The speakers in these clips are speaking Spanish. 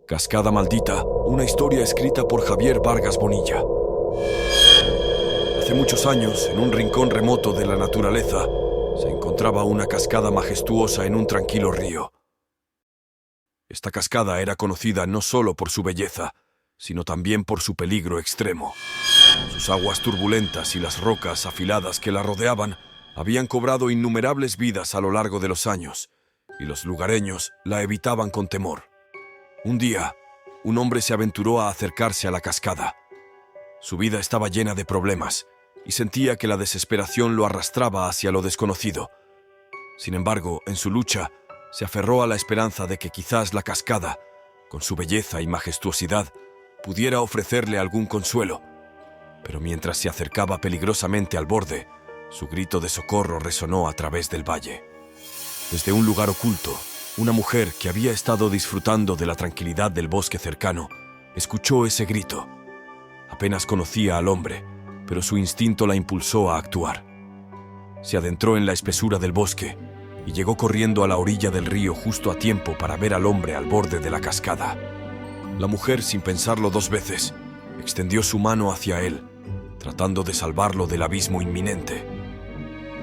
Cascada Maldita, una historia escrita por Javier Vargas Bonilla. Hace muchos años, en un rincón remoto de la naturaleza, se encontraba una cascada majestuosa en un tranquilo río. Esta cascada era conocida no solo por su belleza, sino también por su peligro extremo. Sus aguas turbulentas y las rocas afiladas que la rodeaban habían cobrado innumerables vidas a lo largo de los años, y los lugareños la evitaban con temor. Un día, un hombre se aventuró a acercarse a la cascada. Su vida estaba llena de problemas, y sentía que la desesperación lo arrastraba hacia lo desconocido. Sin embargo, en su lucha, se aferró a la esperanza de que quizás la cascada, con su belleza y majestuosidad, pudiera ofrecerle algún consuelo. Pero mientras se acercaba peligrosamente al borde, su grito de socorro resonó a través del valle. Desde un lugar oculto, una mujer que había estado disfrutando de la tranquilidad del bosque cercano, escuchó ese grito. Apenas conocía al hombre, pero su instinto la impulsó a actuar. Se adentró en la espesura del bosque y llegó corriendo a la orilla del río justo a tiempo para ver al hombre al borde de la cascada. La mujer, sin pensarlo dos veces, extendió su mano hacia él, tratando de salvarlo del abismo inminente.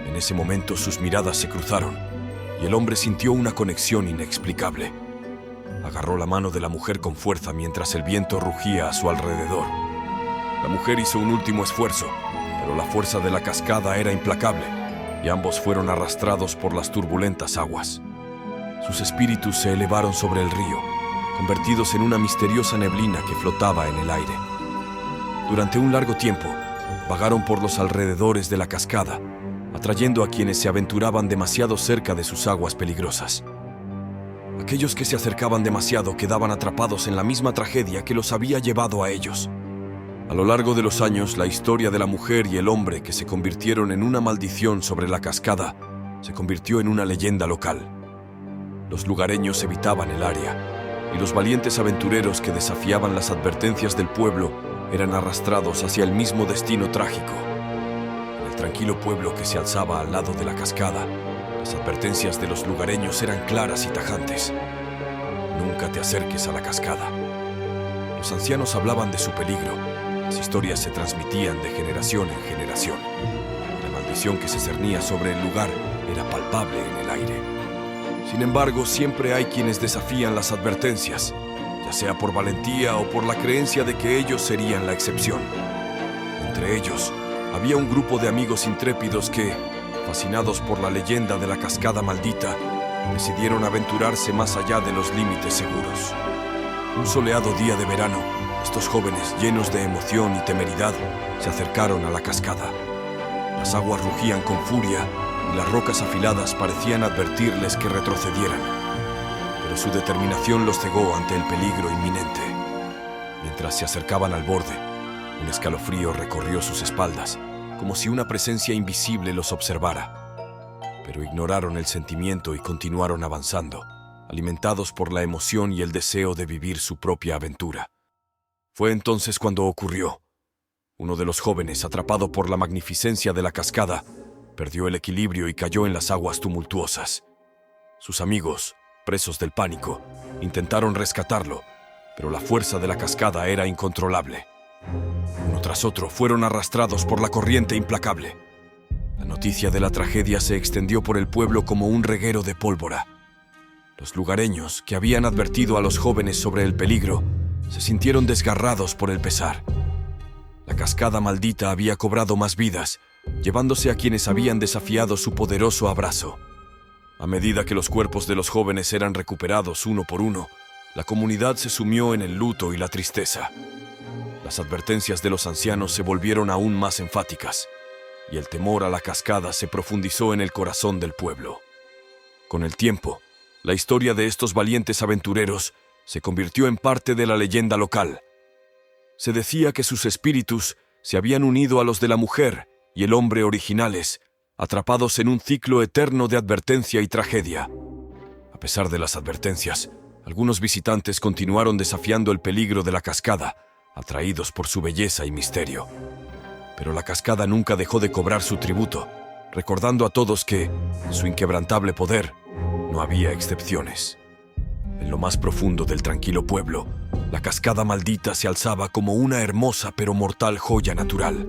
En ese momento sus miradas se cruzaron y el hombre sintió una conexión inexplicable. Agarró la mano de la mujer con fuerza mientras el viento rugía a su alrededor. La mujer hizo un último esfuerzo, pero la fuerza de la cascada era implacable y ambos fueron arrastrados por las turbulentas aguas. Sus espíritus se elevaron sobre el río, convertidos en una misteriosa neblina que flotaba en el aire. Durante un largo tiempo, vagaron por los alrededores de la cascada, atrayendo a quienes se aventuraban demasiado cerca de sus aguas peligrosas. Aquellos que se acercaban demasiado quedaban atrapados en la misma tragedia que los había llevado a ellos. A lo largo de los años, la historia de la mujer y el hombre que se convirtieron en una maldición sobre la cascada se convirtió en una leyenda local. Los lugareños evitaban el área, y los valientes aventureros que desafiaban las advertencias del pueblo eran arrastrados hacia el mismo destino trágico. En el tranquilo pueblo que se alzaba al lado de la cascada, las advertencias de los lugareños eran claras y tajantes. Nunca te acerques a la cascada. Los ancianos hablaban de su peligro. Las historias se transmitían de generación en generación. La maldición que se cernía sobre el lugar era palpable en el aire. Sin embargo, siempre hay quienes desafían las advertencias, ya sea por valentía o por la creencia de que ellos serían la excepción. Entre ellos, había un grupo de amigos intrépidos que, fascinados por la leyenda de la cascada maldita, decidieron aventurarse más allá de los límites seguros. Un soleado día de verano, estos jóvenes, llenos de emoción y temeridad, se acercaron a la cascada. Las aguas rugían con furia y las rocas afiladas parecían advertirles que retrocedieran. Pero su determinación los cegó ante el peligro inminente. Mientras se acercaban al borde, un escalofrío recorrió sus espaldas, como si una presencia invisible los observara. Pero ignoraron el sentimiento y continuaron avanzando, alimentados por la emoción y el deseo de vivir su propia aventura. Fue entonces cuando ocurrió. Uno de los jóvenes, atrapado por la magnificencia de la cascada, perdió el equilibrio y cayó en las aguas tumultuosas. Sus amigos, presos del pánico, intentaron rescatarlo, pero la fuerza de la cascada era incontrolable. Uno tras otro fueron arrastrados por la corriente implacable. La noticia de la tragedia se extendió por el pueblo como un reguero de pólvora. Los lugareños, que habían advertido a los jóvenes sobre el peligro, se sintieron desgarrados por el pesar. La cascada maldita había cobrado más vidas, llevándose a quienes habían desafiado su poderoso abrazo. A medida que los cuerpos de los jóvenes eran recuperados uno por uno, la comunidad se sumió en el luto y la tristeza. Las advertencias de los ancianos se volvieron aún más enfáticas, y el temor a la cascada se profundizó en el corazón del pueblo. Con el tiempo, la historia de estos valientes aventureros se convirtió en parte de la leyenda local. Se decía que sus espíritus se habían unido a los de la mujer y el hombre originales, atrapados en un ciclo eterno de advertencia y tragedia. A pesar de las advertencias, algunos visitantes continuaron desafiando el peligro de la cascada, atraídos por su belleza y misterio. Pero la cascada nunca dejó de cobrar su tributo, recordando a todos que, en su inquebrantable poder, no había excepciones. En lo más profundo del tranquilo pueblo, la cascada maldita se alzaba como una hermosa pero mortal joya natural.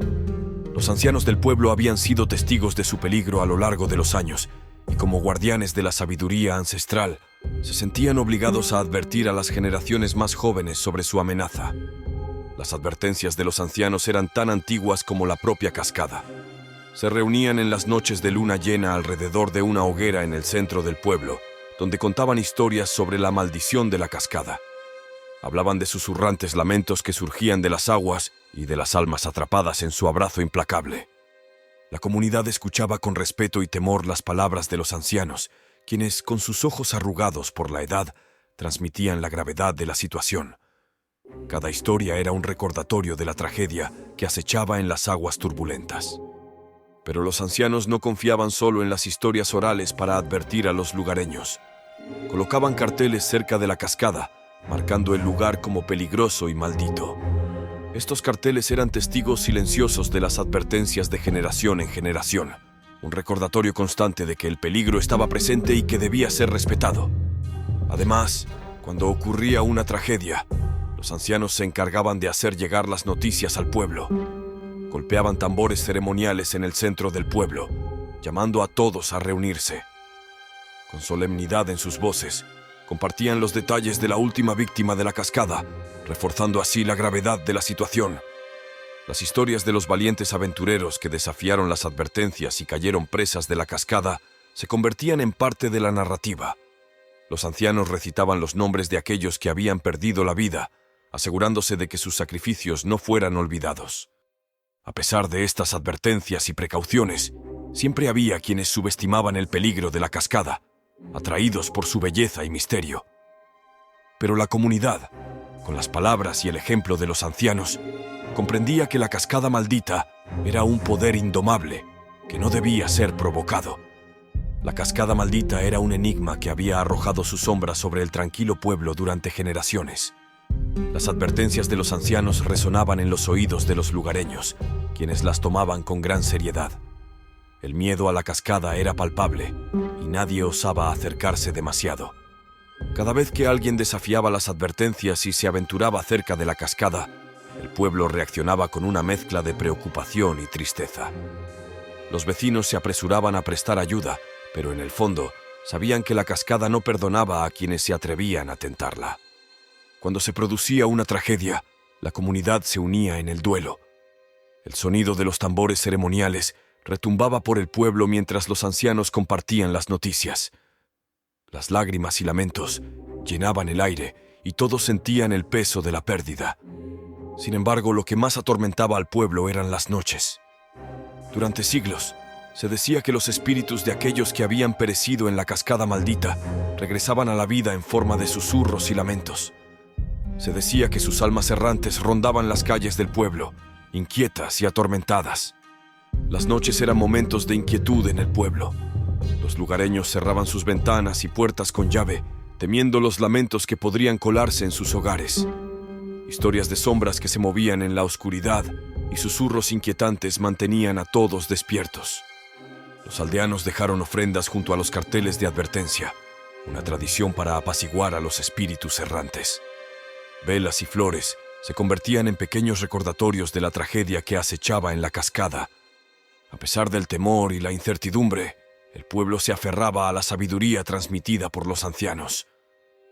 Los ancianos del pueblo habían sido testigos de su peligro a lo largo de los años, y como guardianes de la sabiduría ancestral, se sentían obligados a advertir a las generaciones más jóvenes sobre su amenaza. Las advertencias de los ancianos eran tan antiguas como la propia cascada. Se reunían en las noches de luna llena alrededor de una hoguera en el centro del pueblo, donde contaban historias sobre la maldición de la cascada. Hablaban de susurrantes lamentos que surgían de las aguas y de las almas atrapadas en su abrazo implacable. La comunidad escuchaba con respeto y temor las palabras de los ancianos, quienes, con sus ojos arrugados por la edad, transmitían la gravedad de la situación. Cada historia era un recordatorio de la tragedia que acechaba en las aguas turbulentas. Pero los ancianos no confiaban solo en las historias orales para advertir a los lugareños. Colocaban carteles cerca de la cascada, marcando el lugar como peligroso y maldito. Estos carteles eran testigos silenciosos de las advertencias de generación en generación, un recordatorio constante de que el peligro estaba presente y que debía ser respetado. Además, cuando ocurría una tragedia, los ancianos se encargaban de hacer llegar las noticias al pueblo. Golpeaban tambores ceremoniales en el centro del pueblo, llamando a todos a reunirse. Con solemnidad en sus voces, compartían los detalles de la última víctima de la cascada, reforzando así la gravedad de la situación. Las historias de los valientes aventureros que desafiaron las advertencias y cayeron presas de la cascada se convertían en parte de la narrativa. Los ancianos recitaban los nombres de aquellos que habían perdido la vida, asegurándose de que sus sacrificios no fueran olvidados. A pesar de estas advertencias y precauciones, siempre había quienes subestimaban el peligro de la cascada, atraídos por su belleza y misterio. Pero la comunidad, con las palabras y el ejemplo de los ancianos, comprendía que la cascada maldita era un poder indomable que no debía ser provocado. La cascada maldita era un enigma que había arrojado su sombra sobre el tranquilo pueblo durante generaciones. Las advertencias de los ancianos resonaban en los oídos de los lugareños, quienes las tomaban con gran seriedad. El miedo a la cascada era palpable y nadie osaba acercarse demasiado. Cada vez que alguien desafiaba las advertencias y se aventuraba cerca de la cascada, el pueblo reaccionaba con una mezcla de preocupación y tristeza. Los vecinos se apresuraban a prestar ayuda, pero en el fondo sabían que la cascada no perdonaba a quienes se atrevían a tentarla. Cuando se producía una tragedia, la comunidad se unía en el duelo. El sonido de los tambores ceremoniales retumbaba por el pueblo mientras los ancianos compartían las noticias. Las lágrimas y lamentos llenaban el aire y todos sentían el peso de la pérdida. Sin embargo, lo que más atormentaba al pueblo eran las noches. Durante siglos, se decía que los espíritus de aquellos que habían perecido en la cascada maldita regresaban a la vida en forma de susurros y lamentos. Se decía que sus almas errantes rondaban las calles del pueblo, inquietas y atormentadas. Las noches eran momentos de inquietud en el pueblo. Los lugareños cerraban sus ventanas y puertas con llave, temiendo los lamentos que podrían colarse en sus hogares. Historias de sombras que se movían en la oscuridad y susurros inquietantes mantenían a todos despiertos. Los aldeanos dejaron ofrendas junto a los carteles de advertencia, una tradición para apaciguar a los espíritus errantes. Velas y flores se convertían en pequeños recordatorios de la tragedia que acechaba en la cascada. A pesar del temor y la incertidumbre, el pueblo se aferraba a la sabiduría transmitida por los ancianos.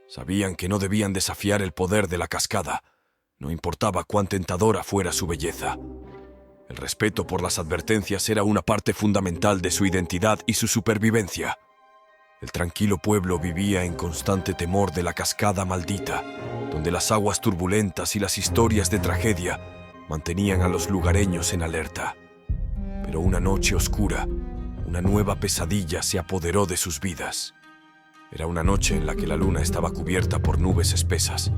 Sabían que no debían desafiar el poder de la cascada, no importaba cuán tentadora fuera su belleza. El respeto por las advertencias era una parte fundamental de su identidad y su supervivencia. El tranquilo pueblo vivía en constante temor de la cascada maldita, donde las aguas turbulentas y las historias de tragedia mantenían a los lugareños en alerta. Pero una noche oscura, una nueva pesadilla se apoderó de sus vidas. Era una noche en la que la luna estaba cubierta por nubes espesas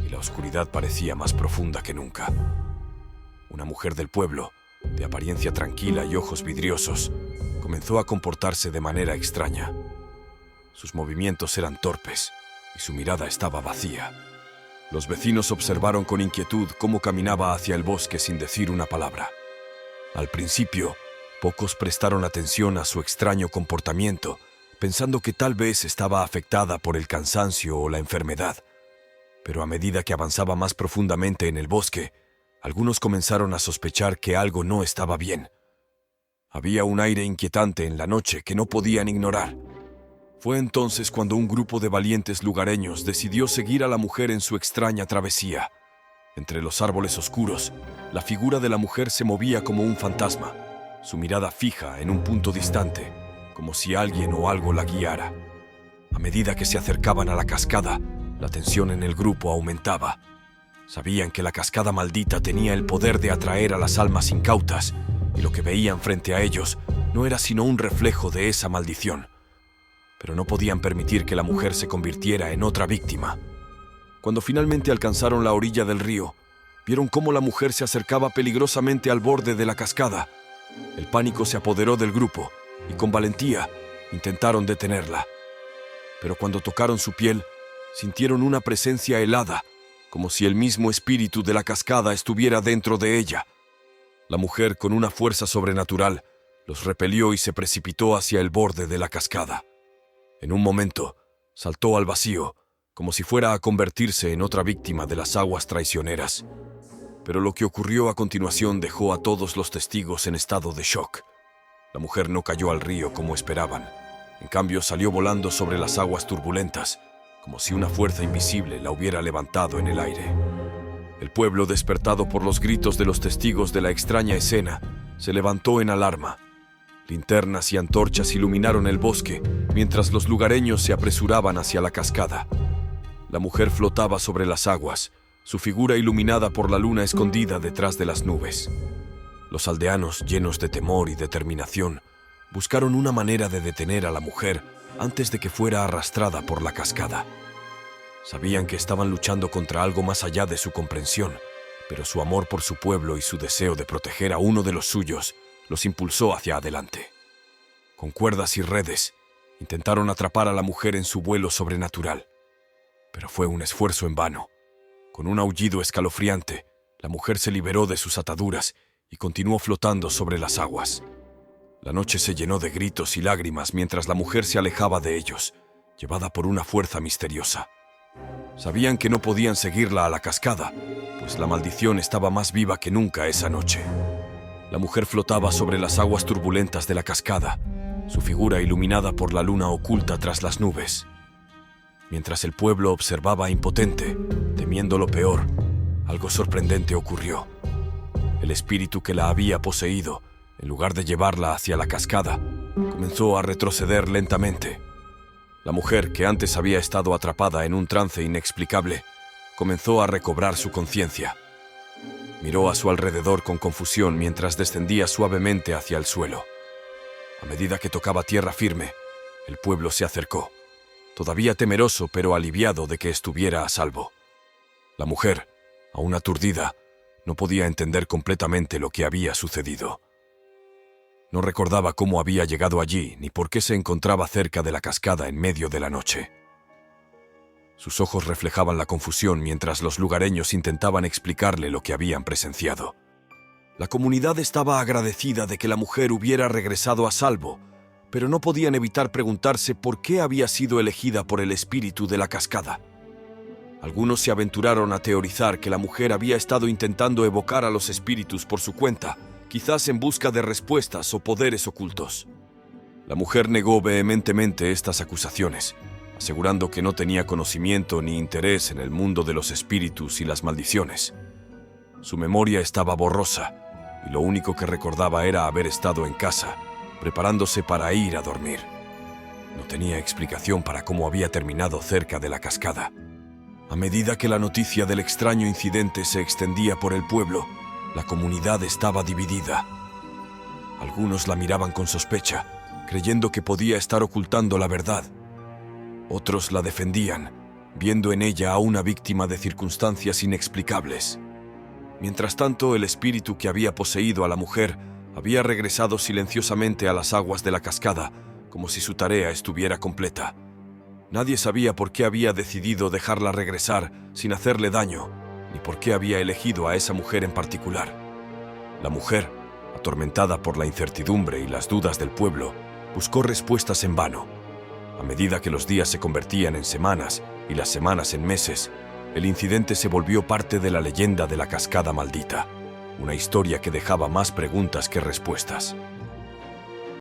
y la oscuridad parecía más profunda que nunca. Una mujer del pueblo, de apariencia tranquila y ojos vidriosos, comenzó a comportarse de manera extraña. Sus movimientos eran torpes y su mirada estaba vacía. Los vecinos observaron con inquietud cómo caminaba hacia el bosque sin decir una palabra. Al principio, pocos prestaron atención a su extraño comportamiento, pensando que tal vez estaba afectada por el cansancio o la enfermedad. Pero a medida que avanzaba más profundamente en el bosque, algunos comenzaron a sospechar que algo no estaba bien. Había un aire inquietante en la noche que no podían ignorar. Fue entonces cuando un grupo de valientes lugareños decidió seguir a la mujer en su extraña travesía. Entre los árboles oscuros, la figura de la mujer se movía como un fantasma, su mirada fija en un punto distante, como si alguien o algo la guiara. A medida que se acercaban a la cascada, la tensión en el grupo aumentaba. Sabían que la cascada maldita tenía el poder de atraer a las almas incautas, y lo que veían frente a ellos no era sino un reflejo de esa maldición. Pero no podían permitir que la mujer se convirtiera en otra víctima. Cuando finalmente alcanzaron la orilla del río, vieron cómo la mujer se acercaba peligrosamente al borde de la cascada. El pánico se apoderó del grupo, y con valentía intentaron detenerla. Pero cuando tocaron su piel, sintieron una presencia helada, como si el mismo espíritu de la cascada estuviera dentro de ella. La mujer, con una fuerza sobrenatural, los repelió y se precipitó hacia el borde de la cascada. En un momento, saltó al vacío, como si fuera a convertirse en otra víctima de las aguas traicioneras. Pero lo que ocurrió a continuación dejó a todos los testigos en estado de shock. La mujer no cayó al río como esperaban. En cambio, salió volando sobre las aguas turbulentas, como si una fuerza invisible la hubiera levantado en el aire. El pueblo, despertado por los gritos de los testigos de la extraña escena, se levantó en alarma. Linternas y antorchas iluminaron el bosque, mientras los lugareños se apresuraban hacia la cascada. La mujer flotaba sobre las aguas, su figura iluminada por la luna escondida detrás de las nubes. Los aldeanos, llenos de temor y determinación, buscaron una manera de detener a la mujer antes de que fuera arrastrada por la cascada. Sabían que estaban luchando contra algo más allá de su comprensión, pero su amor por su pueblo y su deseo de proteger a uno de los suyos los impulsó hacia adelante. Con cuerdas y redes, intentaron atrapar a la mujer en su vuelo sobrenatural, pero fue un esfuerzo en vano. Con un aullido escalofriante, la mujer se liberó de sus ataduras y continuó flotando sobre las aguas. La noche se llenó de gritos y lágrimas mientras la mujer se alejaba de ellos, llevada por una fuerza misteriosa. Sabían que no podían seguirla a la cascada, pues la maldición estaba más viva que nunca esa noche. La mujer flotaba sobre las aguas turbulentas de la cascada, su figura iluminada por la luna oculta tras las nubes. Mientras el pueblo observaba impotente, temiendo lo peor, algo sorprendente ocurrió. El espíritu que la había poseído, en lugar de llevarla hacia la cascada, comenzó a retroceder lentamente. La mujer, que antes había estado atrapada en un trance inexplicable, comenzó a recobrar su conciencia. Miró a su alrededor con confusión mientras descendía suavemente hacia el suelo. A medida que tocaba tierra firme, el pueblo se acercó, todavía temeroso pero aliviado de que estuviera a salvo. La mujer, aún aturdida, no podía entender completamente lo que había sucedido. No recordaba cómo había llegado allí ni por qué se encontraba cerca de la cascada en medio de la noche. Sus ojos reflejaban la confusión mientras los lugareños intentaban explicarle lo que habían presenciado. La comunidad estaba agradecida de que la mujer hubiera regresado a salvo, pero no podían evitar preguntarse por qué había sido elegida por el espíritu de la cascada. Algunos se aventuraron a teorizar que la mujer había estado intentando evocar a los espíritus por su cuenta, quizás en busca de respuestas o poderes ocultos. La mujer negó vehementemente estas acusaciones, asegurando que no tenía conocimiento ni interés en el mundo de los espíritus y las maldiciones. Su memoria estaba borrosa, y lo único que recordaba era haber estado en casa, preparándose para ir a dormir. No tenía explicación para cómo había terminado cerca de la cascada. A medida que la noticia del extraño incidente se extendía por el pueblo, la comunidad estaba dividida. Algunos la miraban con sospecha, creyendo que podía estar ocultando la verdad. Otros la defendían, viendo en ella a una víctima de circunstancias inexplicables. Mientras tanto, el espíritu que había poseído a la mujer había regresado silenciosamente a las aguas de la cascada, como si su tarea estuviera completa. Nadie sabía por qué había decidido dejarla regresar sin hacerle daño, ni por qué había elegido a esa mujer en particular. La mujer, atormentada por la incertidumbre y las dudas del pueblo, buscó respuestas en vano. A medida que los días se convertían en semanas y las semanas en meses, el incidente se volvió parte de la leyenda de la cascada maldita, una historia que dejaba más preguntas que respuestas.